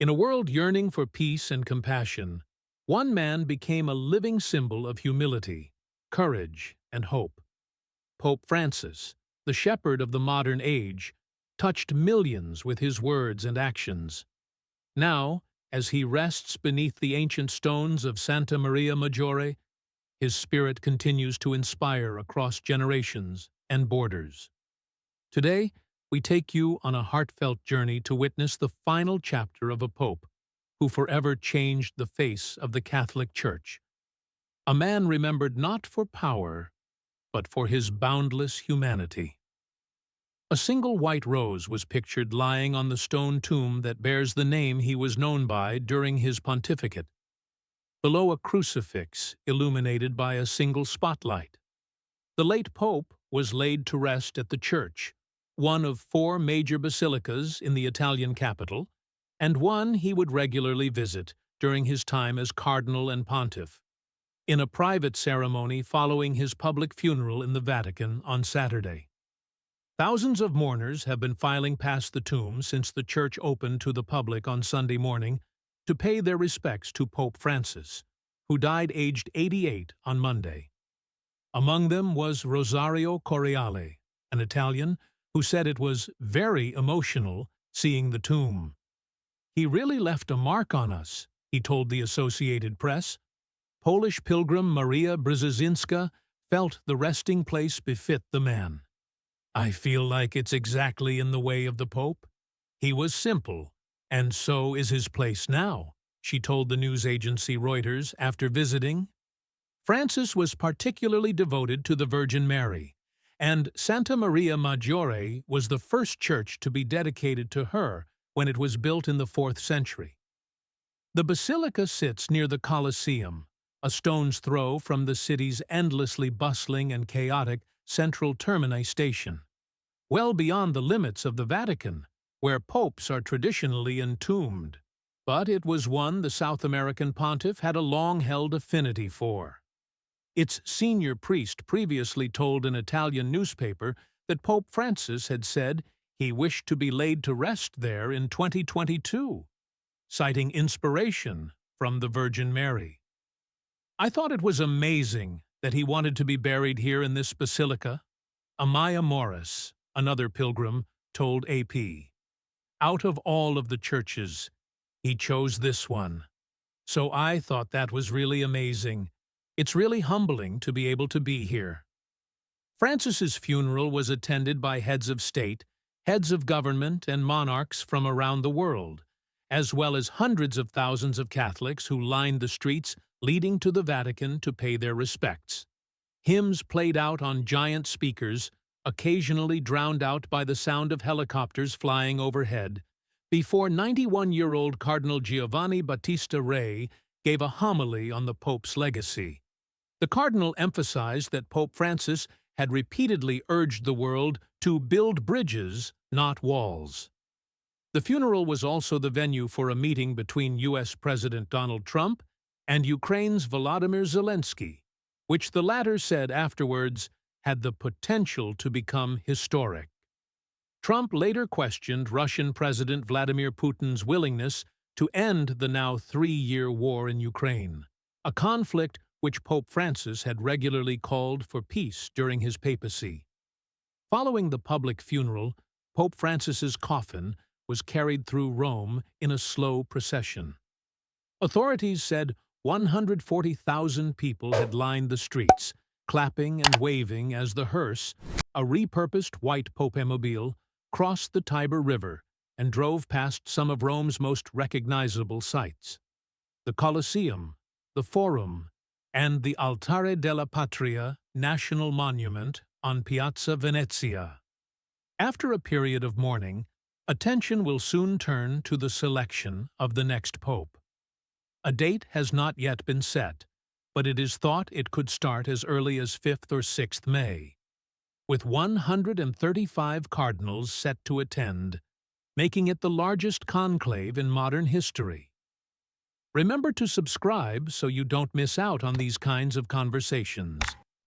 In a world yearning for peace and compassion, one man became a living symbol of humility, courage, and hope. Pope Francis, the shepherd of the modern age, touched millions with his words and actions. Now, as he rests beneath the ancient stones of Santa Maria Maggiore, his spirit continues to inspire across generations and borders. Today, we take you on a heartfelt journey to witness the final chapter of a pope who forever changed the face of the Catholic Church. A man remembered not for power, but for his boundless humanity. A single white rose was pictured lying on the stone tomb that bears the name he was known by during his pontificate, below a crucifix illuminated by a single spotlight. The late pope was laid to rest at the church, one of 4 major basilicas in the Italian capital, and one he would regularly visit during his time as cardinal and pontiff, in a private ceremony following his public funeral in the Vatican on Saturday. Thousands of mourners have been filing past the tomb since the church opened to the public on Sunday morning to pay their respects to Pope Francis, who died aged 88 on Monday. Among them was Rosario Correale, an Italian who said it was very emotional seeing the tomb. "He really left a mark on us," he told the Associated Press. Polish pilgrim Maria Brzezinska felt the resting place befit the man. "I feel like it's exactly in the way of the Pope. He was simple, and so is his place now," she told the news agency Reuters after visiting. Francis was particularly devoted to the Virgin Mary, and Santa Maria Maggiore was the first church to be dedicated to her when it was built in the 4th century. The basilica sits near the Colosseum, a stone's throw from the city's endlessly bustling and chaotic central termini station, well beyond the limits of the Vatican, where popes are traditionally entombed. But it was one the South American pontiff had a long-held affinity for. Its senior priest previously told an Italian newspaper that Pope Francis had said he wished to be laid to rest there in 2022, citing inspiration from the Virgin Mary. "I thought it was amazing that he wanted to be buried here in this basilica," Amaya Morris, another pilgrim, told AP. "Out of all of the churches, he chose this one. So I thought that was really amazing. It's really humbling to be able to be here." Francis's funeral was attended by heads of state, heads of government, and monarchs from around the world, as well as hundreds of thousands of Catholics who lined the streets leading to the Vatican to pay their respects. Hymns played out on giant speakers, occasionally drowned out by the sound of helicopters flying overhead, before 91-year-old Cardinal Giovanni Battista Re gave a homily on the Pope's legacy. The cardinal emphasized that Pope Francis had repeatedly urged the world to build bridges, not walls. The funeral was also the venue for a meeting between U.S. President Donald Trump and Ukraine's Volodymyr Zelensky, which the latter said afterwards had the potential to become historic. Trump later questioned Russian President Vladimir Putin's willingness to end the now 3-year war in Ukraine, a conflict which Pope Francis had regularly called for peace during his papacy. Following the public funeral, Pope Francis's coffin was carried through Rome in a slow procession. Authorities said 140,000 people had lined the streets, clapping and waving as the hearse, a repurposed white popemobile, crossed the Tiber River and drove past some of Rome's most recognizable sites: the Colosseum, the Forum, and the Altare della Patria National Monument on Piazza Venezia. After a period of mourning, attention will soon turn to the selection of the next pope. A date has not yet been set, but it is thought it could start as early as 5th or 6th May, with 135 cardinals set to attend, making it the largest conclave in modern history. Remember to subscribe so you don't miss out on these kinds of conversations.